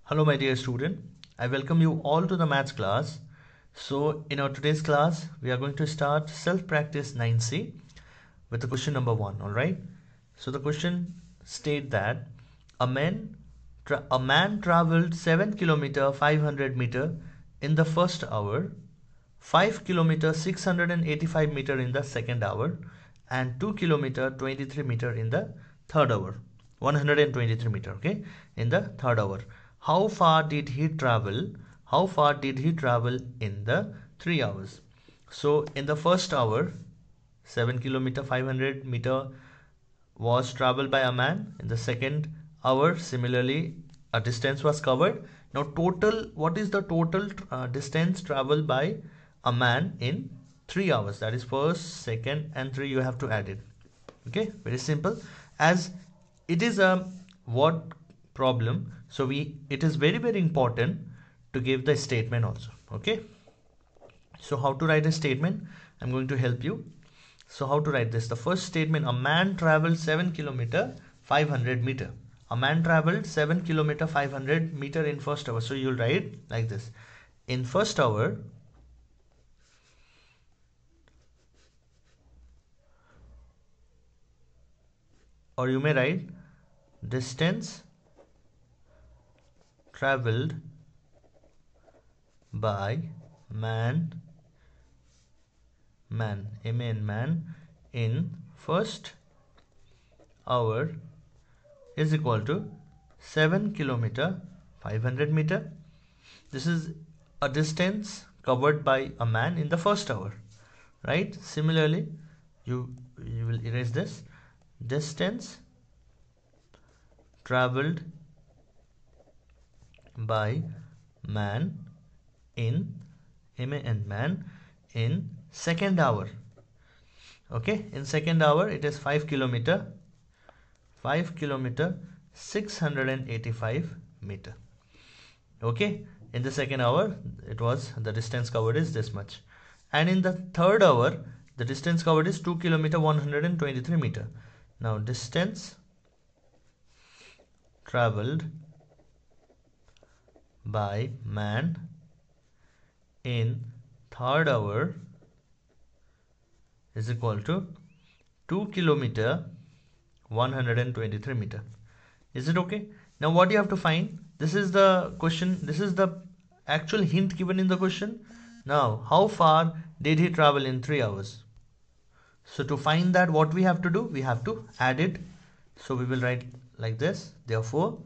Hello my dear student, I welcome you all to the maths class. So in our today's class, we are going to start self-practice 9C with the question number 1, alright? So the question state that a man traveled 7 kilometer 500 meter in the first hour, 5 kilometer 685 meter in the second hour, and 2 kilometer 23 meter in the third hour. 123 meter, okay, in the third hour. How far did he travel? How far did he travel in the 3 hours? So in the first hour, 7 kilometer 500 meter was traveled by a man. In the second hour, similarly, a distance was covered. Now total, what is the total distance traveled by a man in 3 hours? That is first, second and 3, you have to add it. Okay, very simple. As it is a word problem, so it is very important to give the statement also. Okay, so how to write a statement? I'm going to help you. So how to write this? The first statement, a man traveled 7 kilometer 500 meter. A man traveled 7 kilometer 500 meter in first hour. So you'll write like this: in first hour, or you may write distance traveled by man in first hour is equal to 7 kilometer 500 meter. This is a distance covered by a man in the first hour, right? Similarly, you will erase this: distance traveled by man in second hour. Okay, in second hour it is 5 kilometer 685 meter. Okay, in the second hour it was, the distance covered is this much, and in the third hour the distance covered is 2 kilometer 123 meter. Now distance traveled by man in third hour is equal to 2 kilometer 123 meter. Is it okay? Now what you have to find, this is the question, this is the actual hint given in the question. Now how far did he travel in 3 hours? So to find that, what we have to do, we have to add it. So we will write like this: therefore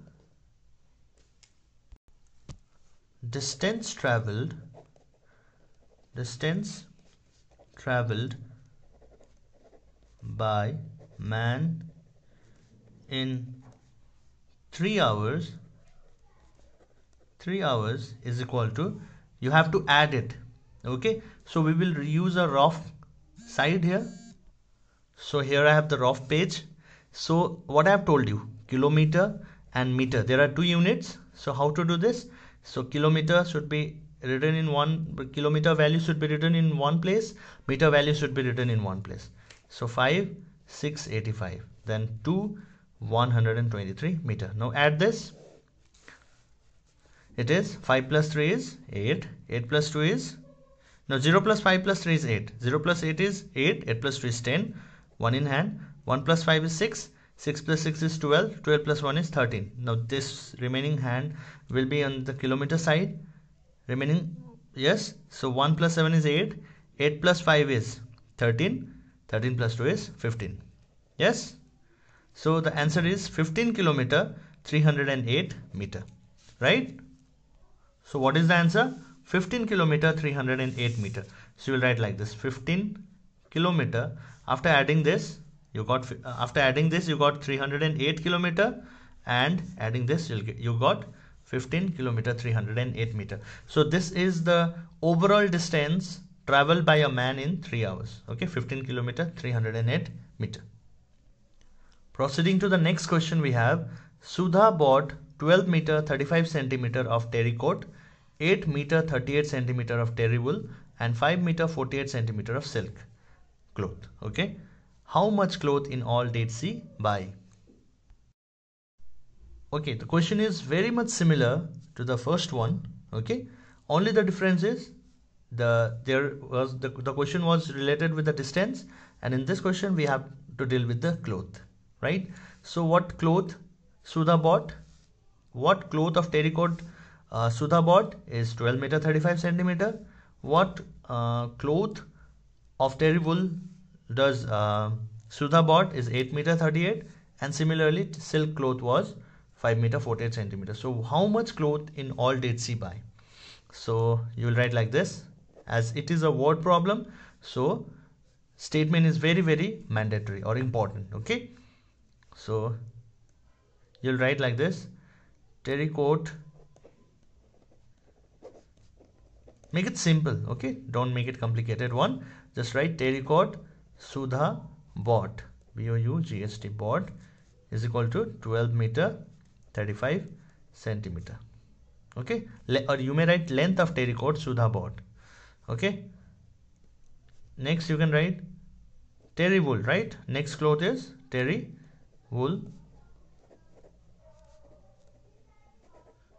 distance traveled by man in 3 hours is equal to, you have to add it. Okay, so we will use a rough side here. So here I have the rough page. So what I have told you, kilometer and meter, there are two units. So how to do this? So kilometer should be written in one, kilometer value should be written in one place, meter value should be written in one place. So 5 685, then 2 123 meter. Now add this. It is 5 plus 3 is 8, 8 plus 2 is, now 0 plus 5 plus 3 is 8, 0 plus 8 is 8, 8 plus 2 is 10, 1 in hand, 1 plus 5 is 6, 6 plus 6 is 12, 12 plus 1 is 13. Now this remaining hand will be on the kilometer side, remaining, yes, so 1 plus 7 is 8, 8 plus 5 is 13, 13 plus 2 is 15. Yes, so the answer is 15 kilometer 308 meter, right? So what is the answer? 15 kilometer 308 meter. So you will write like this: 15 kilometer. After adding this, you got 308 kilometer, and adding this you got 15 kilometer 308 meter. So this is the overall distance traveled by a man in 3 hours. Okay, 15 kilometer 308 meter. Proceeding to the next question, we have Sudha bought 12 meter 35 centimeter of terry coat, 8 meter 38 centimeter of terry wool, and 5 meter 48 centimeter of silk cloth. Okay, how much cloth in all did she buy? Okay, the question is very much similar to the first one. Okay, only the difference is the question was related with the distance, and in this question we have to deal with the cloth, right? So what cloth Sudha bought? What cloth of terracotta Sudha bought is 12 meter 35 centimeter. What cloth of terry wool does Sudha bought is 8 meter 38, and similarly silk cloth was 5 meter 48 centimeter. So how much cloth in all did she buy? So you will write like this, as it is a word problem, so statement is very mandatory or important. Okay, so you'll write like this, terracotta. Make it simple, okay, don't make it complicated one. Just write terracotta Sudha bought, B-O-U-G-S-T, bought is equal to 12 meter 35 centimeter. Okay, or you may write length of terracotta Sudha bought. Okay, next you can write terry wool, right? Next cloth is terry wool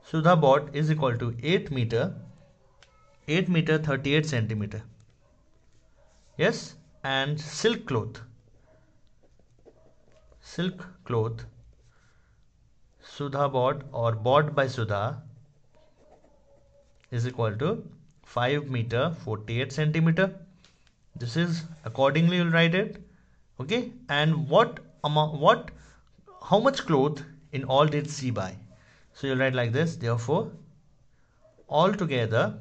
Sudha bought is equal to 8 meter 38 centimeter. Yes, and silk cloth Sudha bought or bought by Sudha is equal to 5 meter 48 centimeter. This is accordingly you'll write it. Okay, and how much cloth in all did she buy? So you'll write like this, therefore altogether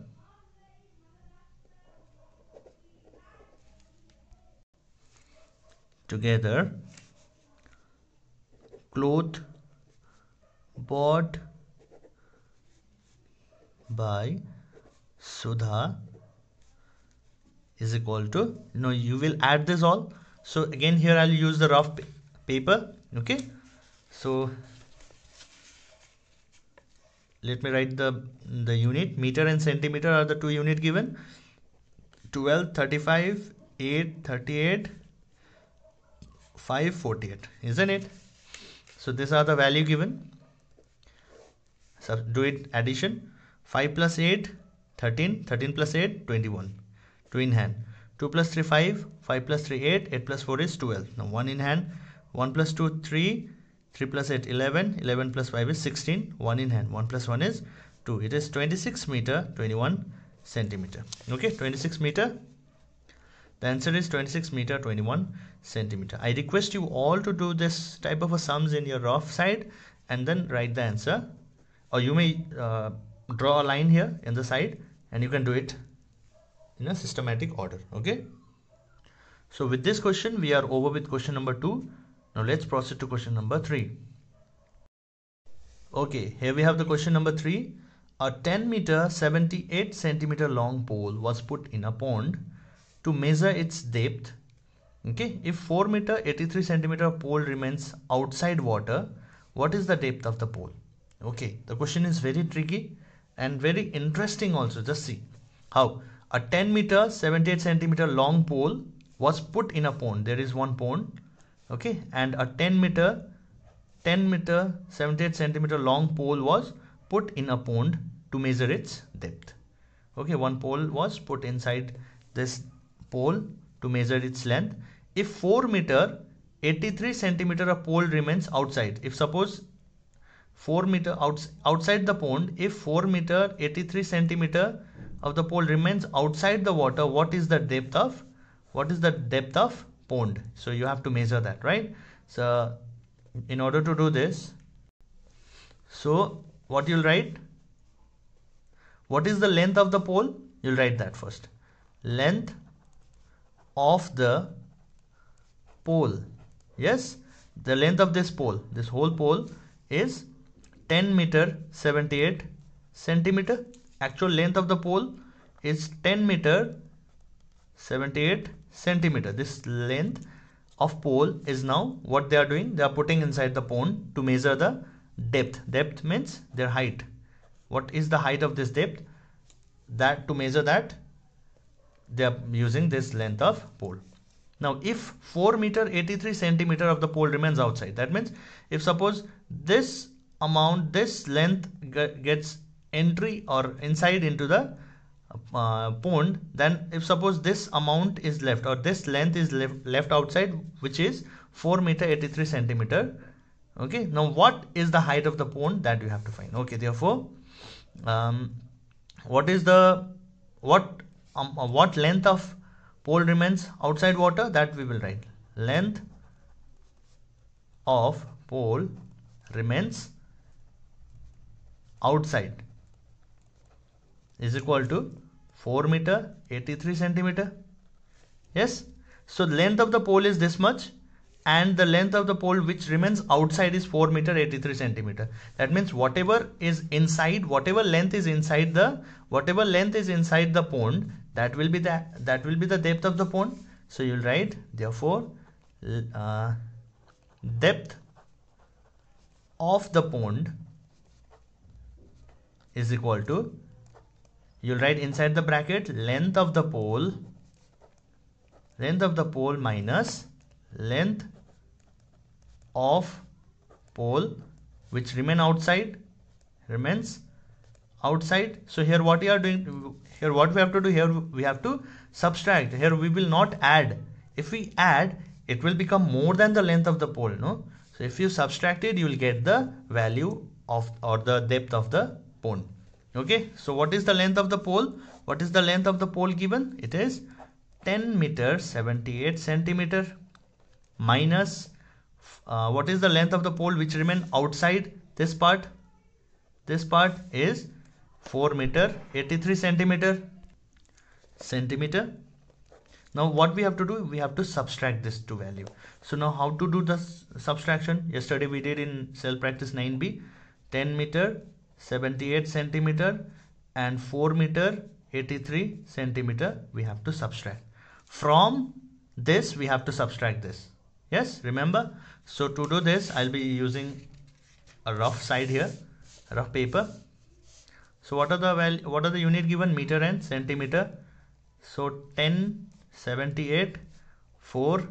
cloth bought by Sudha is equal to, you will add this all. So again here I'll use the rough paper. Okay, so let me write the unit. Meter and centimeter are the two unit given. 12, 35, 8, 38, 5, 48, isn't it? So these are the value given. So do it addition. 5 plus 8, 13, 13 plus 8, 21. 2 in hand. 2 plus 3, 5, 5 plus 3, 8, 8 plus 4 is 12. Now 1 in hand. 1 plus 2, 3, 3 plus 8, 11, 11 plus 5 is 16, 1 in hand. 1 plus 1 is 2. It is 26 meter 21 centimeter. Okay, 26 meter. The answer is 26 meter 21 centimeter. I request you all to do this type of a sums in your rough side and then write the answer, or you may draw a line here in the side and you can do it in a systematic order. Okay, so with this question we are over with question number 2. Now let's proceed to question number 3. Okay, here we have the question number 3. A 10 meter 78 centimeter long pole was put in a pond to measure its depth. Okay, if 4 meter 83 centimeter pole remains outside water, what is the depth of the pole? Okay, the question is very tricky and very interesting also. Just see how a 10 meter 78 centimeter long pole was put in a pond. There is one pond. Okay, and a 10 meter 78 centimeter long pole was put in a pond to measure its depth. Okay, one pole was put inside this pole to measure its length. If 4 meter 83 centimeter a pole remains outside, if suppose 4 meter outside the pond, if 4 meter 83 centimeter of the pole remains outside the water, what is the depth of pond? So you have to measure that, right? So in order to do this, so what you'll write, what is the length of the pole? You'll write that first. Length of the pole. Yes, the length of this pole, this whole pole is 10 meter 78 centimeter. Actual length of the pole is 10 meter 78 centimeter. This length of pole is now what they are doing. They are putting inside the pond to measure the depth. Depth means their height. What is the height of this depth? That to measure that they are using this length of pole. Now if 4 meter 83 centimeter of the pole remains outside, that means if suppose this amount, this length gets entry or inside into the pond, then if suppose this amount is left or this length is left outside, which is 4 meter 83 centimeter. Okay, now what is the height of the pond, that you have to find. Okay, therefore what is the what length of pole remains outside water, that we will write. Length of pole remains outside is equal to 4 meter 83 centimeter. Yes, so length of the pole is this much and the length of the pole which remains outside is 4 meter 83 centimeter. That means whatever is inside, whatever length is inside the pond, that will be the depth of the pond. So you'll write, therefore depth of the pond is equal to, you'll write inside the bracket, length of the pole minus length of pole which remains outside. So here what we are doing, here what we have to do, here we have to subtract. Here we will not add. If we add, it will become more than the length of the pole, no? So if you subtract it, you will get the value of, or the depth of the pond. Okay, so what is the length of the pole? What is the length of the pole given? It is 10 meter 78 centimeter minus what is the length of the pole which remain outside this part? This part is 4 meter 83 centimeter. Now what we have to do? We have to subtract this to value. So now how to do the subtraction? Yesterday we did in Self Practice 9B. 10 meter 78 centimeter and 4 meter 83 centimeter we have to subtract. From this we have to subtract this. Yes, remember? So to do this, I'll be using a rough side here, rough paper. So what are the unit given? Meter and centimeter. So 10, 78, 4,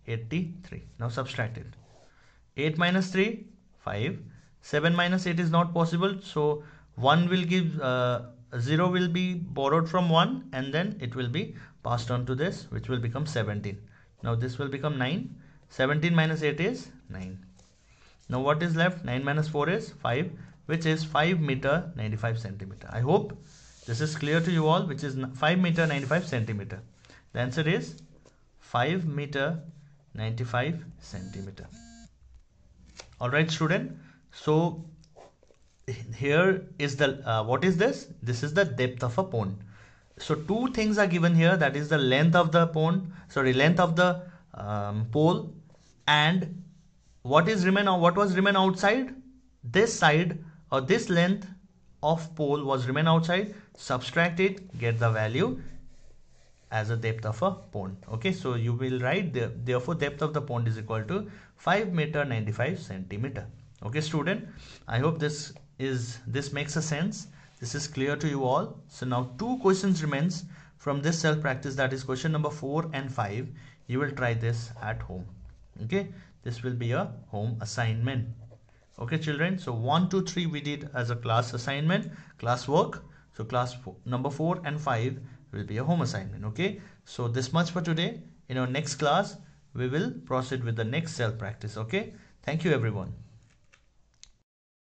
83. Now subtract it. 8 minus 3, 5. 7 minus 8 is not possible. So 1 will give, 0 will be borrowed from 1 and then it will be passed on to this, which will become 17. Now this will become 9. 17 minus 8 is 9. Now what is left? 9 minus 4 is 5, which is 5 meter 95 centimeter. I hope this is clear to you all, which is 5 meter 95 centimeter. The answer is 5 meter 95 centimeter. Alright student, so here is the what is this? This is the depth of a pond. So two things are given here, that is the length of the length of the pole, and what was remain outside. This side or this length of pole was remain outside. Subtract it, get the value as a depth of a pond. Okay, so you will write therefore depth of the pond is equal to 5 meter 95 centimeter. Okay student, I hope this makes a sense. This is clear to you all. So now two questions remains from this self practice, that is question number 4 and 5. You will try this at home. Okay, this will be a home assignment. Okay children, so 1, 2, 3 we did as a class assignment, class work. So number 4 and 5 will be a home assignment. Okay, so this much for today. In our next class we will proceed with the next self practice. Okay, thank you everyone.